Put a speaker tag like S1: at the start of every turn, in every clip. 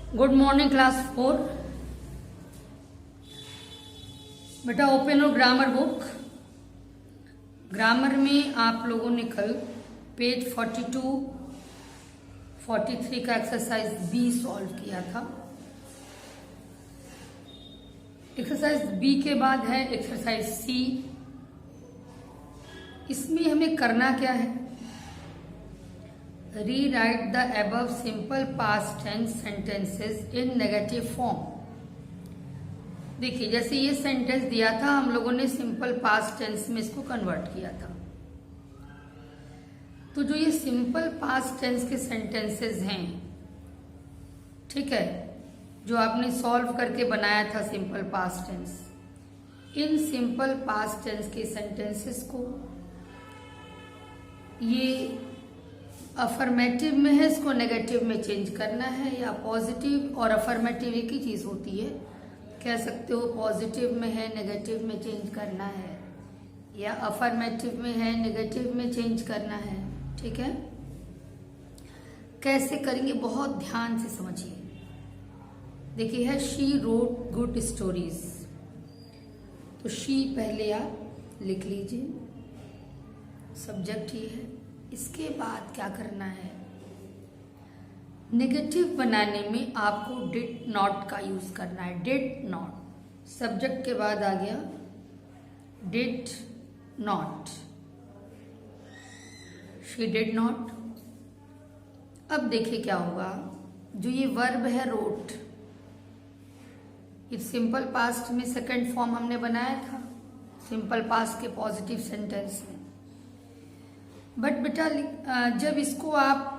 S1: Good morning class 4। बेटा open हो grammar book. Grammar में आप लोगों ने कल पेज 42, 43 का एक्सरसाइज बी सॉल्व किया था। एक्सरसाइज बी के बाद है एक्सरसाइज सी। इसमें हमें करना क्या है? Rewrite the above simple past tense sentences in negative form. देखिए, जैसे ये सेंटेंस दिया था, हम लोगों ने सिंपल पास्ट टेंस में इसको कन्वर्ट किया था। तो जो ये सिंपल पास्ट टेंस के सेंटेंसेस हैं, ठीक है, जो आपने सॉल्व करके बनाया था सिंपल पास्ट टेंस, इन सिंपल पास्ट टेंस के सेंटेंसेस को ये अफर्मेटिव में है, इसको नेगेटिव में चेंज करना है, या पॉजिटिव और अफर्मेटिव एक ही चीज होती है, कह सकते हो पॉजिटिव में है नेगेटिव में चेंज करना है, या अफर्मेटिव में है नेगेटिव में चेंज करना है। ठीक है, कैसे करेंगे बहुत ध्यान से समझिए। देखिए है शी रोट गुड स्टोरीज, तो शी पहले आप लिख लीजिए, सब्जेक्ट ही है। इसके बाद क्या करना है? नेगेटिव बनाने में आपको डिड नॉट का यूज करना है। डिड नॉट, सब्जेक्ट के बाद आ गया did not, she did not. अब देखिए क्या होगा, जो ये वर्ब है रोट, इस सिंपल पास्ट में सेकंड फॉर्म हमने बनाया था सिंपल पास्ट के पॉजिटिव सेंटेंस में। बट बेटा जब इसको आप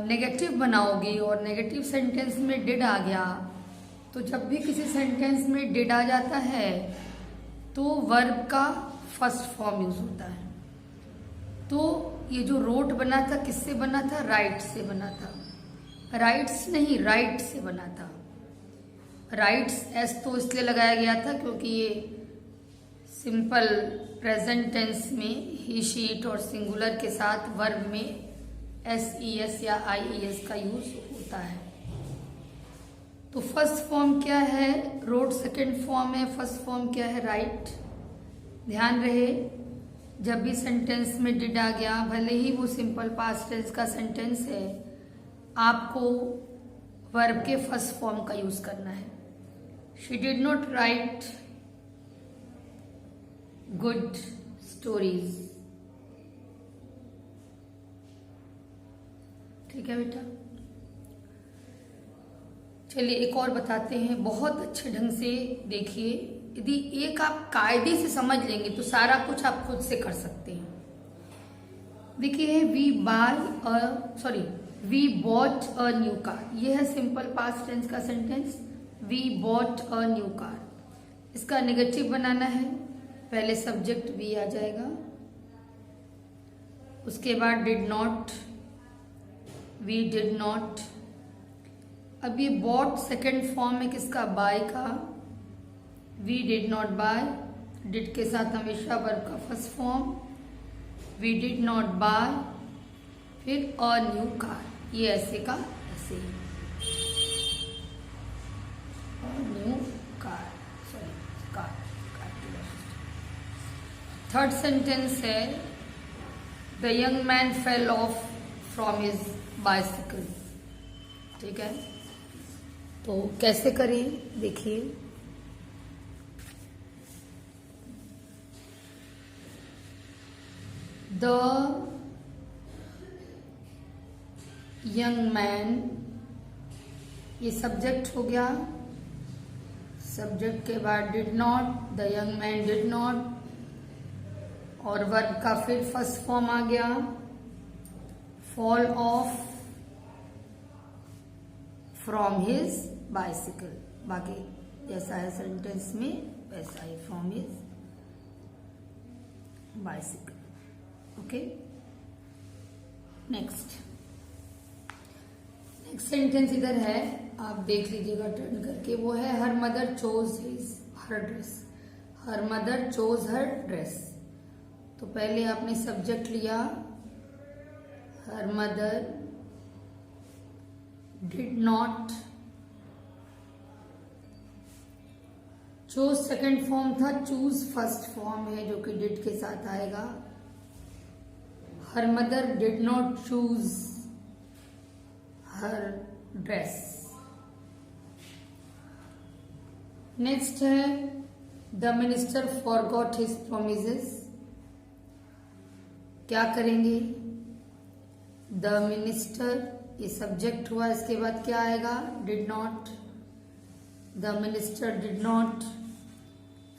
S1: नेगेटिव बनाओगे और नेगेटिव सेंटेंस में डिड आ गया, तो जब भी किसी सेंटेंस में डिड आ जाता है तो वर्ब का फर्स्ट फॉर्म यूज होता है। तो ये जो रोट बना था किससे बना था? राइट से बना था। राइट्स नहीं, राइट से बना था। राइट्स एस तो इसलिए लगाया गया था क्योंकि ये सिंपल प्रेजेंट टेंस में ही शी इट और सिंगुलर के साथ वर्ब में एस ई एस या आई ई एस का यूज होता है। तो फर्स्ट फॉर्म क्या है? रोट। सेकंड फॉर्म है, फर्स्ट फॉर्म क्या है? राइट। ध्यान रहे, जब भी सेंटेंस में डिड आ गया, भले ही वो सिंपल पास्ट टेंस का सेंटेंस है, आपको वर्ब के फर्स्ट फॉर्म का यूज करना है। She did not right good stories. ठीक है बेटा, चलिए एक और बताते हैं, बहुत अच्छे ढंग से देखिए। यदि एक आप कायदे से समझ लेंगे तो सारा कुछ आप खुद से कर सकते हैं। देखिए we bought a new car, ये है सिंपल पास्ट टेंस का sentence. We bought a new car, इसका नेगेटिव बनाना है। पहले सब्जेक्ट वी आ जाएगा, उसके बाद did not, we did not. अब ये बॉट सेकेंड फॉर्म है किसका? बाय का। We did not buy, did के साथ हमेशा वर्ब का first form. We did not buy, फिर अ न्यू कार, ये ऐसे का ऐसे ही। New car, sorry car. Third sentence है the young man fell off from his bicycle. ठीक है, तो कैसे करें देखिए। द यंग मैन, ये सब्जेक्ट हो गया, सब्जेक्ट के बाद did not, the young man did not, और वर्ब का फिर फर्स्ट फॉर्म आ गया fall off from his bicycle. बाकी जैसा है सेंटेंस में वैसा ही, from his bicycle. Okay, next sentence इधर है, आप देख लीजिएगा टर्न करके। वो है her mother chose her dress. Her mother chose her dress, तो पहले आपने सब्जेक्ट लिया हर मदर डिड नॉट, जो सेकंड फॉर्म था चूज फर्स्ट फॉर्म है जो कि डिड के साथ आएगा। Her mother did not choose her dress. Next है the minister forgot his promises. क्या करेंगे? द मिनिस्टर, ये सब्जेक्ट हुआ, इसके बाद क्या आएगा? Did not. The minister did not,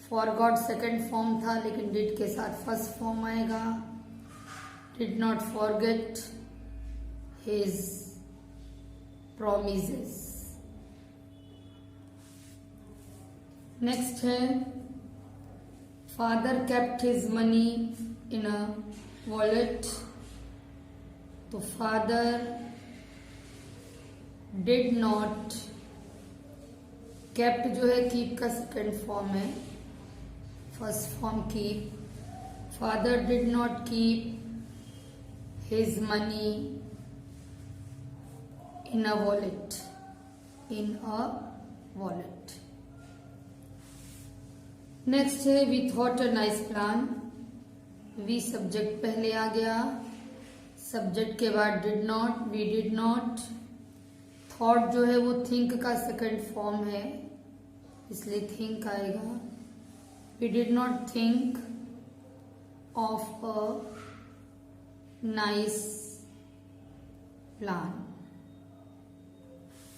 S1: forgot second form था लेकिन डिड के साथ फर्स्ट फॉर्म आएगा। Did not forget his promises. Next है father kept his money in a wallet. तो फादर डिड नॉट, केप्ट जो है कीप का सेकंड फॉर्म है, first form keep. Father did not keep his money in a wallet, in a wallet. Next है we thought a nice plan. We subject पहले आ गया, subject के बाद did not, we did not. Thought जो है वो थिंक का सेकंड फॉर्म है इसलिए थिंक आएगा। We did not think of a nice plan.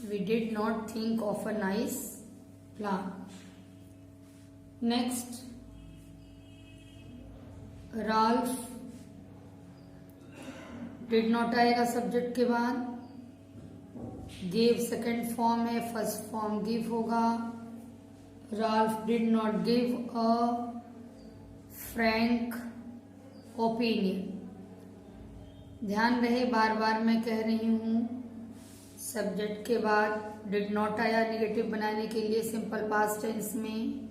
S1: We did not think of a nice plan. Next Ralph did not आएगा सब्जेक्ट के बाद। गिव सेकंड फॉर्म है, फर्स्ट फॉर्म गिव होगा। Ralph did not give a frank opinion. ध्यान रहे बार बार मैं कह रही हूं सब्जेक्ट के बाद डिड नॉट आया निगेटिव बनाने के लिए सिंपल पास्ट टेंस में,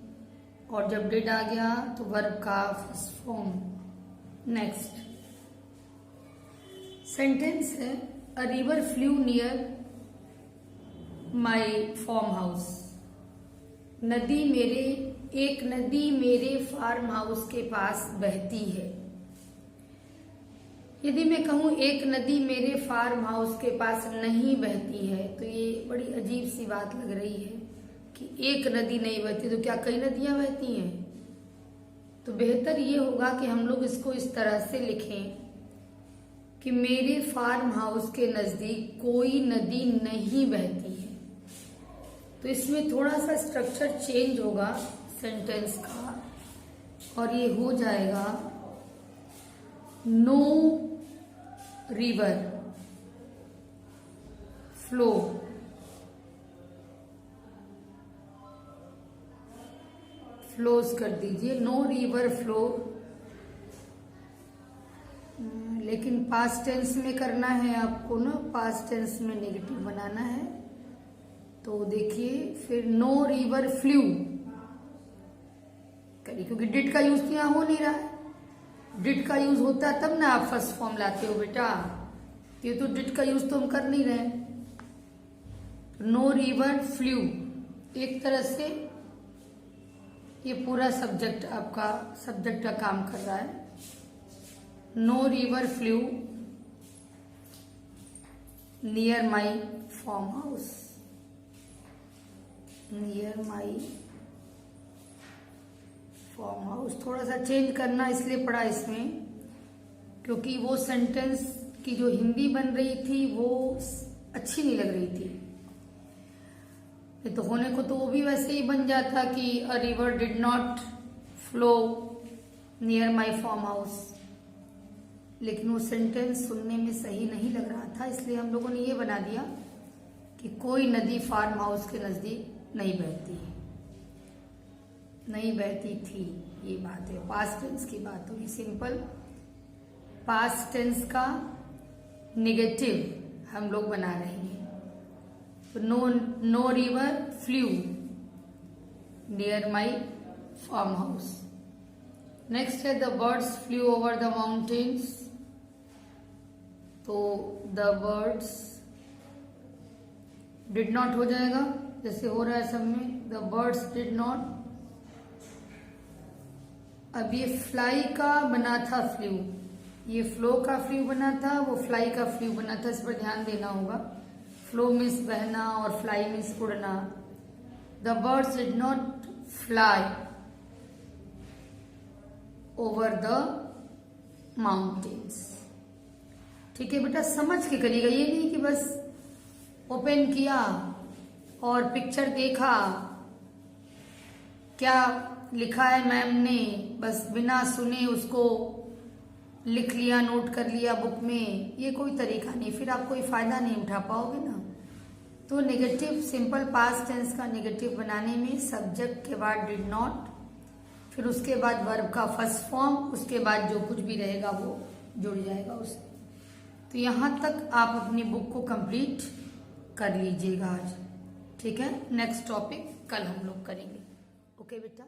S1: और जब डिड आ गया तो वर्ब का फर्स्ट फॉर्म। नेक्स्ट सेंटेंस है a river flew near my farm house. एक नदी मेरे फार्म हाउस के पास बहती है। यदि मैं कहूं एक नदी मेरे फार्म हाउस के पास नहीं बहती है तो ये बड़ी अजीब सी बात लग रही है कि एक नदी नहीं बहती, तो क्या कई नदियां बहती हैं? तो बेहतर ये होगा कि हम लोग इसको इस तरह से लिखें कि मेरे फार्म हाउस के नजदीक कोई नदी नहीं बहती है। तो इसमें थोड़ा सा स्ट्रक्चर चेंज होगा सेंटेंस का, और ये हो जाएगा नो रिवर फ्लो फ्लोज कर दीजिए, नो रिवर फ्लो। लेकिन पास्ट टेंस में करना है आपको ना, पास्ट टेंस में नेगेटिव बनाना है। तो देखिए फिर नो रिवर फ्लू करिए, क्योंकि डिड का यूज यहां हो नहीं रहा है। डिड का यूज होता है तब ना आप फर्स्ट फॉर्म लाते हो बेटा, ये तो डिड का यूज तो हम कर नहीं रहे। नो रिवर फ्लू एक तरह से ये पूरा सब्जेक्ट आपका सब्जेक्ट का काम कर रहा है। No river flew near my farm house, near my farm house. थोड़ा सा चेंज करना इसलिए पड़ा इसमें क्योंकि वो सेंटेंस की जो हिंदी बन रही थी वो अच्छी नहीं लग रही थी। तो होने को तो वो भी वैसे ही बन जाता कि a river did not flow near my farm house, लेकिन वो सेंटेंस सुनने में सही नहीं लग रहा था, इसलिए हम लोगों ने ये बना दिया कि कोई नदी फार्म हाउस के नजदीक नहीं बहती, नहीं बहती थी। ये बात है, पास्ट टेंस की बात होगी। सिंपल पास्ट टेंस का नेगेटिव हम लोग बना रहे हैं। तो no river flew near my farm house. Next है the birds flew over the mountains. तो द बर्ड्स डिड नॉट हो जाएगा, जैसे हो रहा है सब में, द बर्ड्स डिड नॉट। अब ये फ्लाई का बना था फ्लू, ये फ्लो का फ्लू बना था, वो फ्लाई का फ्लू बना था, इस पर ध्यान देना होगा। फ्लो मीन्स बहना और फ्लाई मीन्स उड़ना। The birds did not fly over the mountains. ठीक है बेटा, समझ के करिएगा, ये नहीं कि बस ओपन किया और पिक्चर देखा, क्या लिखा है मैम ने, बस बिना सुने उसको लिख लिया, नोट कर लिया बुक में। ये कोई तरीका नहीं, फिर आप कोई फायदा नहीं उठा पाओगे ना। तो नेगेटिव सिंपल पास्ट टेंस का नेगेटिव बनाने में सब्जेक्ट के बाद डिड नॉट, फिर उसके बाद वर्ब का फर्स्ट फॉर्म, उसके बाद जो कुछ भी रहेगा वो जुड़ जाएगा उससे। तो यहां तक आप अपनी बुक को कंप्लीट कर लीजिएगा आज। ठीक है, नेक्स्ट टॉपिक कल हम लोग करेंगे। ओके बेटा।